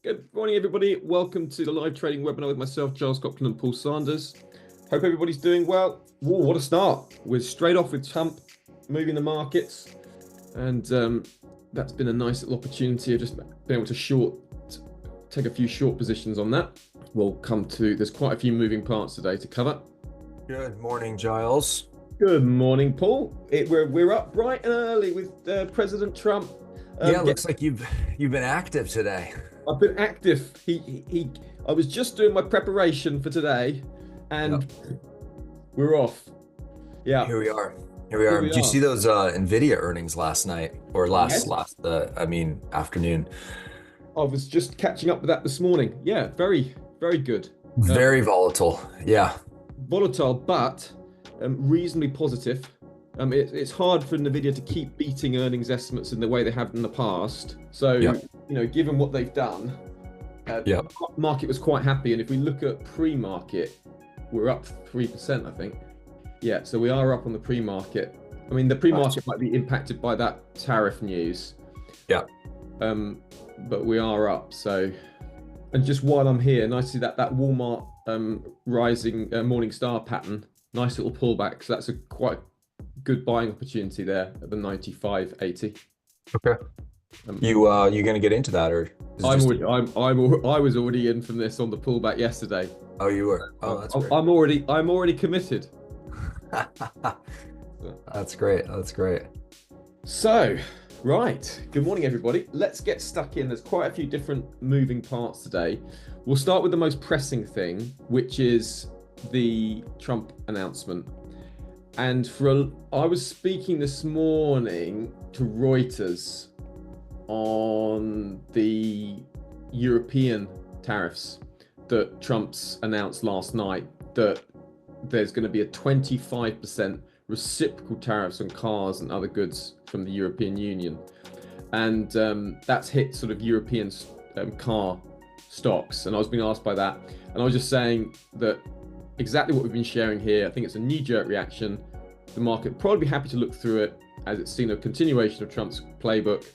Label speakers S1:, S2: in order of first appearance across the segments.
S1: Good morning, everybody. Welcome to the live trading webinar with myself, Giles Copland and Paul Sanders. Hope everybody's doing well. Whoa, what a start. We're straight off with Trump moving the markets. And that's been a nice little opportunity of just being able to take a few short positions on that. There's quite a few moving parts today to cover.
S2: Good morning, Giles.
S1: Good morning, Paul. We're up bright and early with President Trump.
S2: Looks like you've been active today.
S1: I've been active. I was just doing my preparation for today, and we're off. Yeah.
S2: Here we are. Did you see those Nvidia earnings last night or afternoon?
S1: I was just catching up with that this morning. Yeah, very, very good.
S2: Very volatile. Yeah.
S1: Volatile, but reasonably positive. It's hard for Nvidia to keep beating earnings estimates in the way they have in the past. So, given what they've done, the market was quite happy. And if we look at pre-market, we're up 3%, I think. Yeah, so we are up on the pre-market. I mean, the pre-market might be impacted by that tariff news.
S2: Yeah.
S1: But we are up. So, and just while I'm here, nice to see that Walmart rising Morningstar pattern. Nice little pullback. So that's a quite good buying opportunity there at the 95.80.
S2: Okay. You going to get into that, or
S1: I was already in from this on the pullback yesterday.
S2: Oh, you were. Oh, that's great.
S1: I'm already committed.
S2: That's great.
S1: So, right. Good morning, everybody. Let's get stuck in. There's quite a few different moving parts today. We'll start with the most pressing thing, which is the Trump announcement. And I was speaking this morning to Reuters on the European tariffs that Trump's announced last night, that there's going to be a 25% reciprocal tariffs on cars and other goods from the European Union. And that's hit sort of European car stocks. And I was being asked by that. And I was just saying that exactly what we've been sharing here. I think it's a knee-jerk reaction. The market will probably be happy to look through it as it's seen a continuation of Trump's playbook,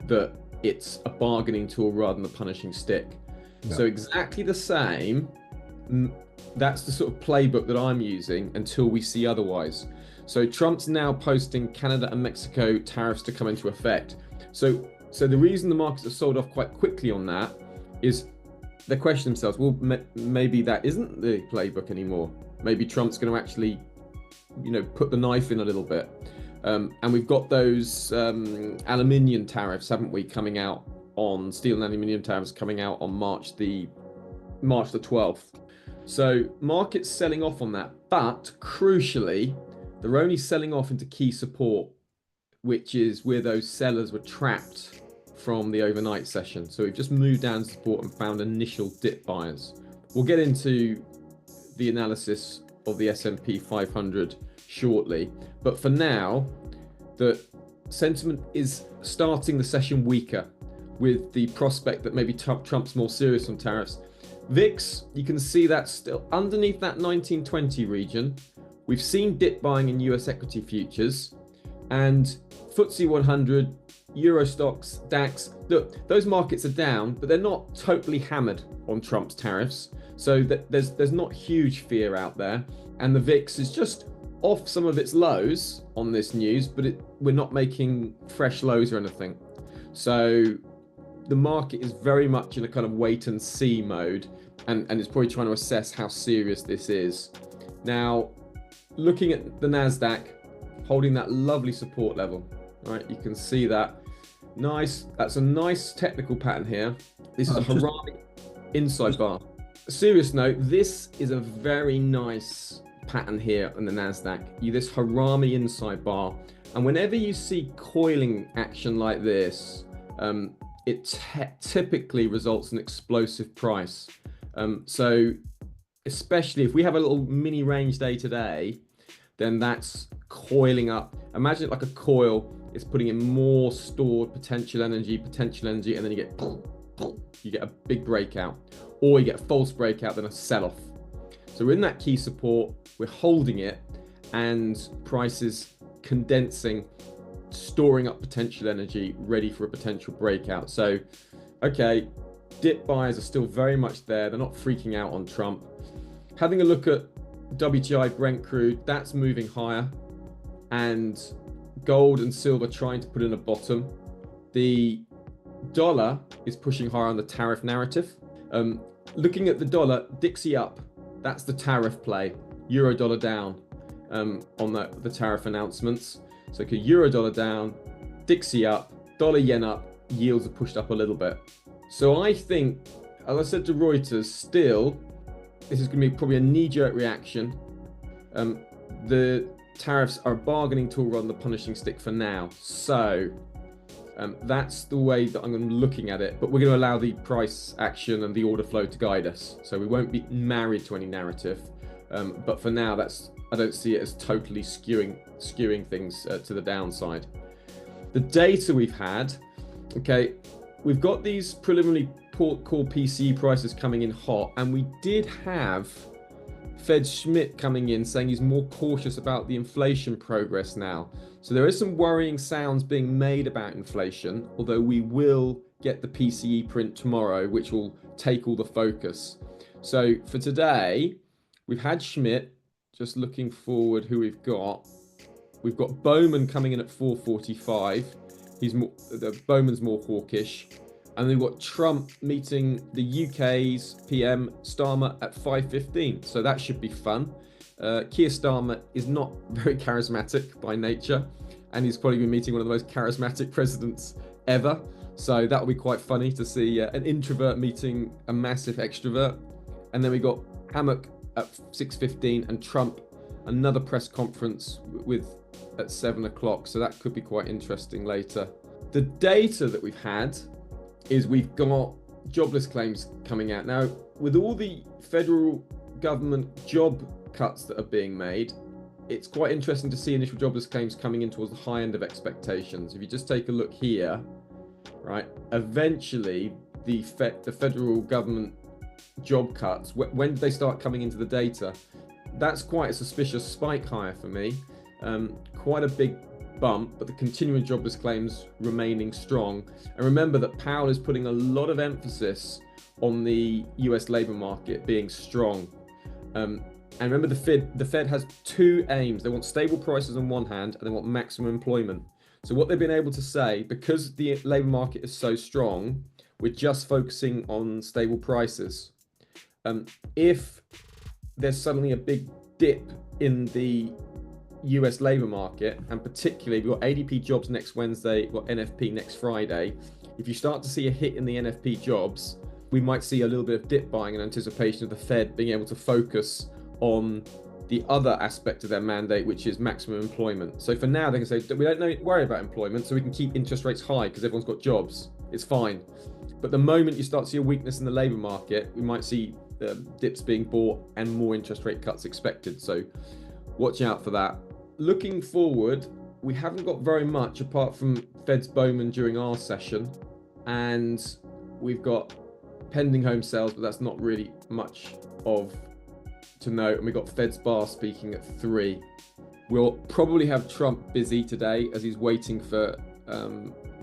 S1: that it's a bargaining tool rather than a punishing stick. Yeah. So exactly the same. That's the sort of playbook that I'm using until we see otherwise. So Trump's now posting Canada and Mexico tariffs to come into effect. So the reason the markets have sold off quite quickly on that is they question themselves, well, maybe that isn't the playbook anymore. Maybe Trump's going to actually, put the knife in a little bit. And we've got those aluminium tariffs, haven't we, coming out on steel and aluminium tariffs coming out on March the 12th. So markets selling off on that, but crucially, they're only selling off into key support, which is where those sellers were trapped from the overnight session. So we've just moved down to support and found initial dip buyers. We'll get into the analysis of the S&P 500 shortly, but for now, the sentiment is starting the session weaker, with the prospect that maybe Trump's more serious on tariffs. VIX, you can see that still underneath that 1920 region. We've seen dip buying in US equity futures, and FTSE 100, Euro stocks, DAX. Look, those markets are down, but they're not totally hammered on Trump's tariffs. So there's not huge fear out there. And the VIX is just off some of its lows on this news, but we're not making fresh lows or anything. So the market is very much in a kind of wait and see mode, and it's probably trying to assess how serious this is. Now, looking at the NASDAQ, holding that lovely support level, right? You can see that. Nice. That's a nice technical pattern here. This is a Harami inside bar. A serious note, this is a very nice pattern here on the NASDAQ. This Harami inside bar. And whenever you see coiling action like this, it typically results in explosive price. So especially if we have a little mini range day today, then that's coiling up. Imagine it like a coil. It's putting in more stored potential energy, and then you get a big breakout, or you get a false breakout, then a sell-off. So we're in that key support, we're holding it, and price is condensing, storing up potential energy, ready for a potential breakout. So, okay, dip buyers are still very much there. They're not freaking out on Trump. Having a look at WTI Brent crude, that's moving higher, and gold and silver trying to put in a bottom. The dollar is pushing higher on the tariff narrative. Looking at the dollar, Dixie up. That's the tariff play. Euro dollar down on the tariff announcements. So euro dollar down, Dixie up, dollar yen up, yields are pushed up a little bit. So I think, as I said to Reuters, still, this is going to be probably a knee-jerk reaction. The tariffs are a bargaining tool rather than the punishing stick for now. So that's the way that I'm looking at it. But we're going to allow the price action and the order flow to guide us. So we won't be married to any narrative. But for now, I don't see it as totally skewing things to the downside. The data we've had, okay, we've got these preliminary core PCE prices coming in hot, and we did have Fed Schmidt coming in saying he's more cautious about the inflation progress now. So there is some worrying sounds being made about inflation, although we will get the PCE print tomorrow, which will take all the focus. So for today, we've had Schmidt. Just looking forward who we've got. We've got Bowman coming in at 445. Bowman's more hawkish. And then we've got Trump meeting the UK's PM Starmer at 5:15. So that should be fun. Keir Starmer is not very charismatic by nature, and he's probably been meeting one of the most charismatic presidents ever. So that will be quite funny to see an introvert meeting a massive extrovert. And then we got Hammock at 6:15 and Trump, another press conference at 7 o'clock. So that could be quite interesting later. The data that we've had is we've got jobless claims coming out. Now, with all the federal government job cuts that are being made, it's quite interesting to see initial jobless claims coming in towards the high end of expectations. If you just take a look here, right, eventually the federal government job cuts, when did they start coming into the data? That's quite a suspicious spike higher for me. Quite a big bump, but the continuing jobless claims remaining strong. And remember that Powell is putting a lot of emphasis on the US labor market being strong. And remember, the Fed has two aims. They want stable prices on one hand, and they want maximum employment. So what they've been able to say, because the labor market is so strong, we're just focusing on stable prices. If there's suddenly a big dip in the US labor market, and particularly we've got ADP jobs next Wednesday, we've got NFP next Friday. If you start to see a hit in the NFP jobs, we might see a little bit of dip buying in anticipation of the Fed being able to focus on the other aspect of their mandate, which is maximum employment. So for now, they can say, we don't worry about employment, so we can keep interest rates high because everyone's got jobs. It's fine. But the moment you start to see a weakness in the labor market, we might see dips being bought and more interest rate cuts expected. So watch out for that. Looking forward, we haven't got very much apart from Fed's Bowman during our session, and we've got pending home sales, but that's not really much to note. And we've got Fed's Bar speaking at 3. We'll probably have Trump busy today as he's waiting for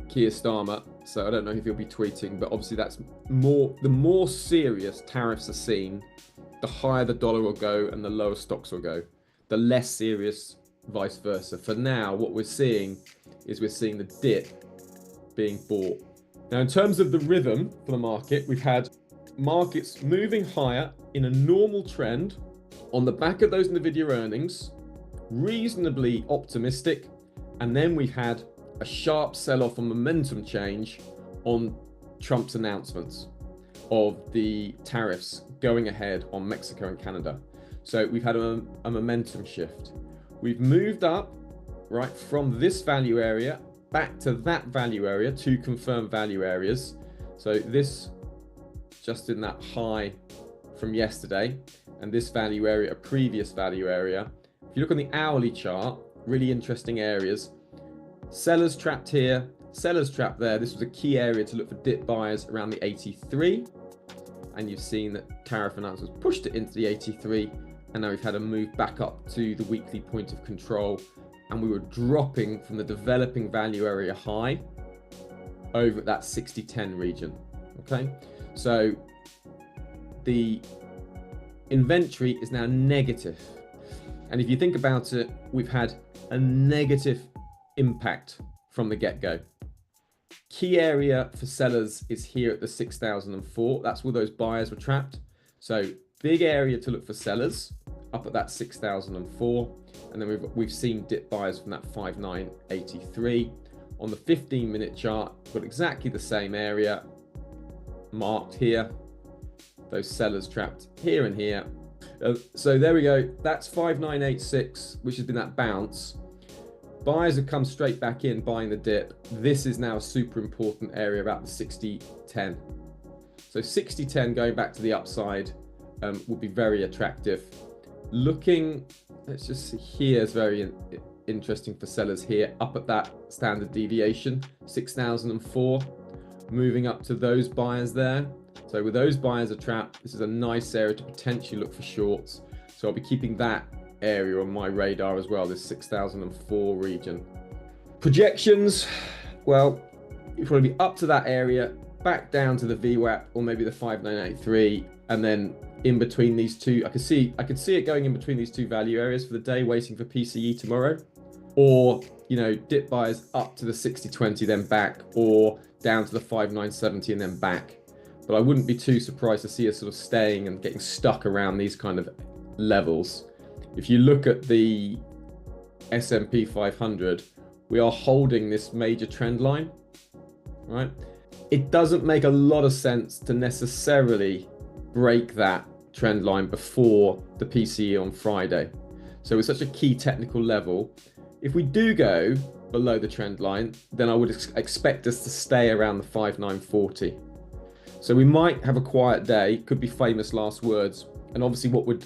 S1: Keir Starmer. So I don't know if he'll be tweeting, but obviously that's the more serious tariffs are seen, the higher the dollar will go and the lower stocks will go. The less serious, vice versa. For now, what we're seeing is the dip being bought. Now, in terms of the rhythm for the market, we've had markets moving higher in a normal trend on the back of those NVIDIA earnings, reasonably optimistic, and then we've had a sharp sell-off and momentum change on Trump's announcements of the tariffs going ahead on Mexico and Canada. So we've had a momentum shift. We've moved up, right, from this value area back to that value area, two confirmed value areas. So this just in that high from yesterday, and this value area, a previous value area. If you look on the hourly chart, really interesting areas. Sellers trapped here, sellers trapped there. This was a key area to look for dip buyers around the 83. And you've seen that tariff announcements pushed it into the 83. And now we've had a move back up to the weekly point of control. And we were dropping from the developing value area high over at that 60-10 region. Okay, So the inventory is now negative. And if you think about it, we've had a negative impact from the get-go. Key area for sellers is here at the 6,004. That's where those buyers were trapped. So big area to look for sellers up at that 6,004. And then we've seen dip buyers from that 5,983. On the 15-minute chart, we've got exactly the same area marked here. Those sellers trapped here and here. So there we go. That's 5,986, which has been that bounce. Buyers have come straight back in buying the dip. This is now a super important area about the 60-10. So 60-10 going back to the upside would be very attractive. Looking, let's just see here, is very interesting for sellers here, up at that standard deviation, 6,004, moving up to those buyers there. So with those buyers are trapped, this is a nice area to potentially look for shorts. So I'll be keeping that area on my radar as well, this 6,004 region. Projections, well, you'll probably be up to that area, back down to the VWAP or maybe the 5,983, and then in between these two, I could see it going in between these two value areas for the day, waiting for PCE tomorrow, or dip buyers up to the 60-20, then back, or down to the 5,970 and then back. But I wouldn't be too surprised to see us sort of staying and getting stuck around these kind of levels. If you look at the S&P 500, we are holding this major trend line, right? It doesn't make a lot of sense to necessarily break that trend line before the PCE on Friday. So it's such a key technical level. If we do go below the trend line, then I would expect us to stay around the 5,940. So we might have a quiet day, could be famous last words. And obviously what would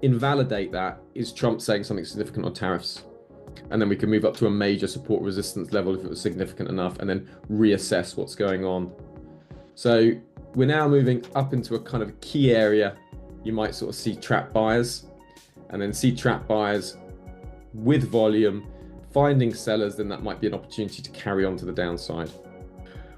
S1: invalidate that is Trump saying something significant on tariffs. And then we can move up to a major support resistance level if it was significant enough, and then reassess what's going on. So we're now moving up into a kind of key area. You might sort of see trap buyers, and then see trap buyers with volume, finding sellers, then that might be an opportunity to carry on to the downside.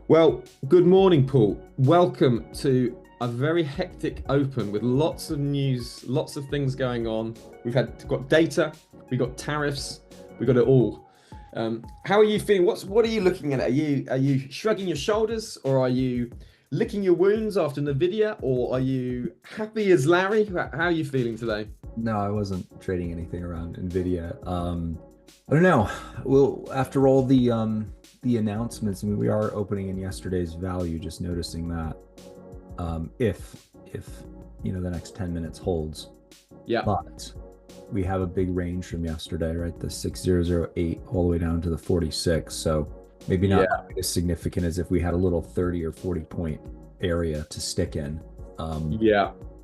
S1: Well, good morning, Paul. Welcome to a very hectic open with lots of news, lots of things going on. We've got data, we got tariffs, we got it all. How are you feeling? What are you looking at? Are you shrugging your shoulders, or are you licking your wounds after NVIDIA, or are you happy as Larry? How are you feeling today?
S3: No, I wasn't trading anything around NVIDIA. I don't know. Well, after all the announcements, I mean, we are opening in yesterday's value, just noticing that if the next 10 minutes holds.
S1: Yeah.
S3: But we have a big range from yesterday, right? The 6008 all the way down to the 46. So maybe not quite as significant as if we had a little 30 or 40 point area to stick in.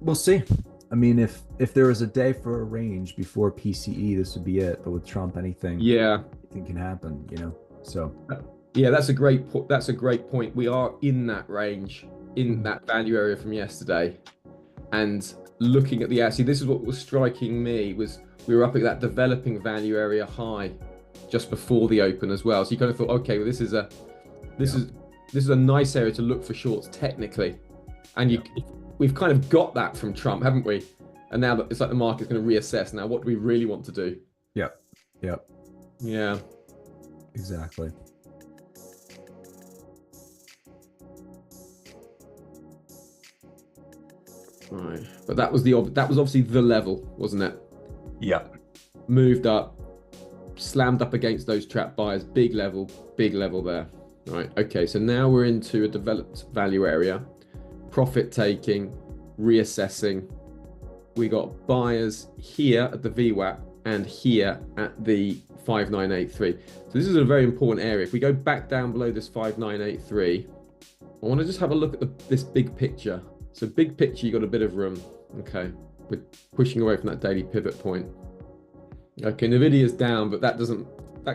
S3: We'll see. I mean, if there was a day for a range before PCE, this would be it. But with Trump, anything can happen, So
S1: yeah, that's a great point. We are in that range, in that value area from yesterday, and looking at this is what was striking me, was we were up at that developing value area high just before the open as well. So you kind of thought, okay, well, this is a nice area to look for shorts technically, and we've kind of got that from Trump, haven't we? And now that it's like the market's going to reassess. Now, what do we really want to do?
S3: Yep.
S1: Yeah.
S3: Exactly.
S1: Right, but that was obviously the level, wasn't it?
S2: Yeah.
S1: Moved up, slammed up against those trap buyers, big level there. Right. Okay, so now we're into a developed value area, profit taking, reassessing. We got buyers here at the VWAP and here at the 5,983. So this is a very important area. If we go back down below this 5,983, I want to just have a look at this big picture. So big picture, you got a bit of room. Okay, we're pushing away from that daily pivot point. Okay, NVIDIA's down, but that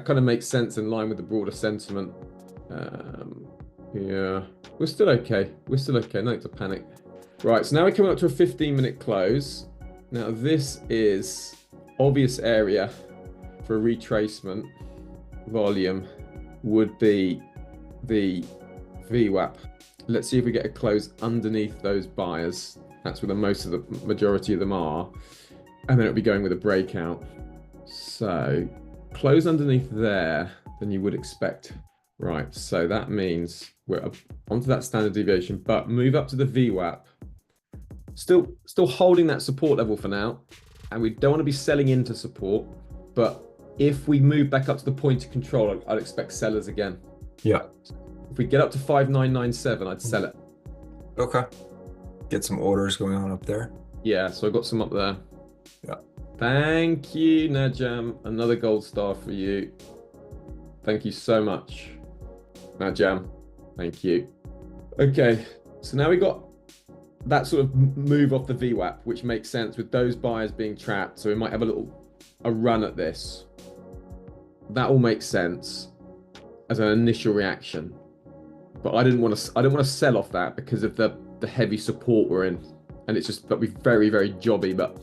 S1: kind of makes sense in line with the broader sentiment. Yeah, we're still okay. No need to panic. Right, so now we're coming up to a 15-minute close. Now this is obvious area for a retracement volume would be the VWAP. Let's see if we get a close underneath those buyers. That's where the majority of them are. And then it'll be going with a breakout. So close underneath there than you would expect. Right, so that means we're up onto that standard deviation, but move up to the VWAP. Still holding that support level for now. And we don't want to be selling into support, but if we move back up to the point of control, I'd expect sellers again.
S2: Yeah.
S1: If we get up to 5997, I'd sell it.
S2: Okay. Get some orders going on up there.
S1: Yeah, so I got some up there.
S2: Yeah.
S1: Thank you, Najam. Another gold star for you. Thank you so much, Najam. Thank you. Okay, so now we got that sort of move off the VWAP, which makes sense with those buyers being trapped. So we might have a run at this. That all makes sense as an initial reaction, but I didn't want to sell off that because of the heavy support we're in, and it's just that'd be very, very jobby. But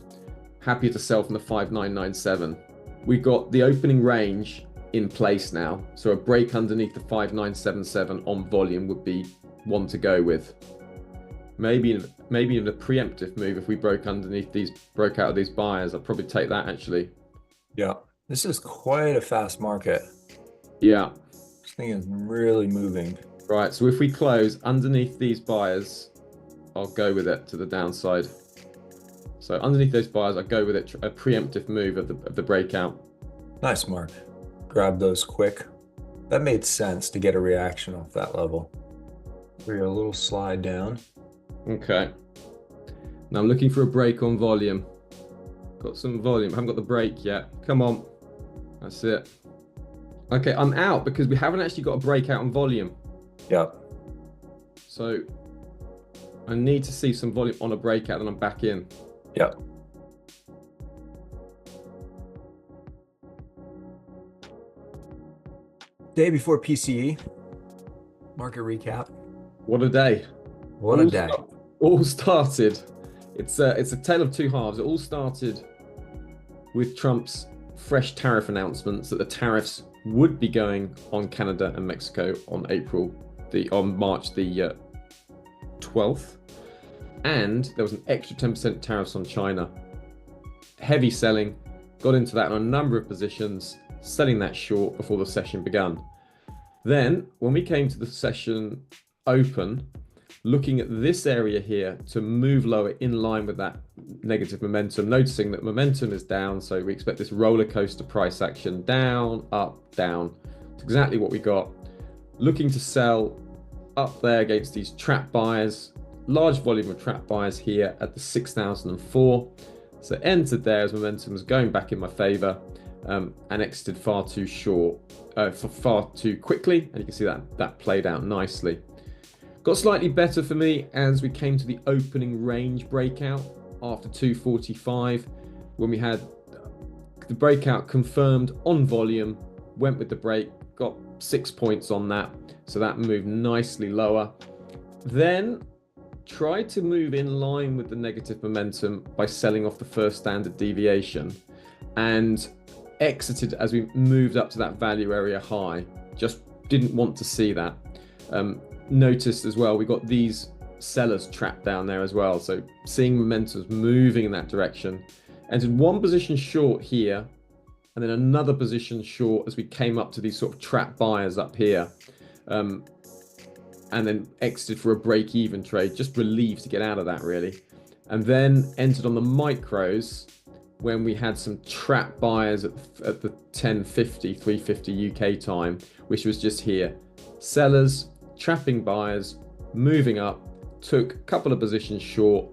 S1: happy to sell from the 5997. We've got the opening range in place now, so a break underneath the 5977 on volume would be one to go with. Maybe in a preemptive move, if we broke out of these buyers, I'd probably take that actually.
S2: Yeah, this is quite a fast market.
S1: Yeah.
S2: This thing is really moving.
S1: Right, so if we close underneath these buyers, I'll go with it to the downside. So underneath those buyers, I go with it, a preemptive move of the breakout.
S2: Nice, Mark. Grab those quick. That made sense to get a reaction off that level. We're a little slide down.
S1: Okay. Now I'm looking for a break on volume. Got some volume. Haven't got the break yet. Come on. That's it. Okay, I'm out because we haven't actually got a breakout on volume.
S2: Yep.
S1: So I need to see some volume on a breakout, then I'm back in.
S2: Yep. Day before PCE. Market recap.
S1: What a day.
S2: What a day.
S1: All started. It's a tale of two halves. It all started with Trump's fresh tariff announcements that the tariffs would be going on Canada and Mexico on March the 12th, and there was an extra 10% tariffs on China. Heavy selling, got into that on a number of positions, selling that short before the session began. Then, when we came to the session open, looking at this area here to move lower in line with that negative momentum, noticing that momentum is down, so we expect this roller coaster price action down, up, down. It's exactly what we got. Looking to sell up there against these trap buyers, large volume of trap buyers here at the 6,004. So entered there as momentum was going back in my favor, and exited far too short, far too quickly, and you can see that played out nicely. Got slightly better for me as we came to the opening range breakout after 245, when we had the breakout confirmed on volume, went with the break, got 6 points on that, so that moved nicely lower. Then tried to move in line with the negative momentum by selling off the first standard deviation and exited as we moved up to that value area high. Just didn't want to see that. Noticed as well, we got these sellers trapped down there as well. So seeing momentum moving in that direction. Entered one position short here, and then another position short as we came up to these sort of trap buyers up here. And then exited for a break-even trade, just relieved to get out of that really. And then entered on the micros when we had some trap buyers at the 1050, 350 UK time, which was just here. Sellers, trapping buyers, moving up, took a couple of positions short,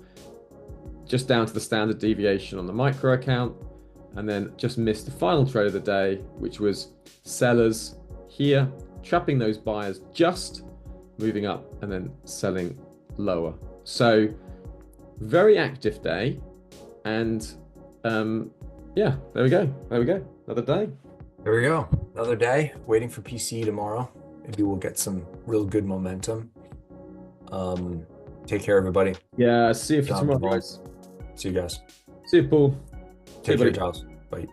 S1: just down to the standard deviation on the micro account, and then just missed the final trade of the day, which was sellers here, trapping those buyers just, moving up and then selling lower. So very active day, and yeah, there we go. Another day.
S2: There we go. Another day. Waiting for PCE tomorrow. Maybe we'll get some real good momentum. Take care, everybody.
S1: Yeah, see you for tomorrow, guys.
S2: See you guys.
S1: See you, Paul.
S2: Take care, Giles. Bye.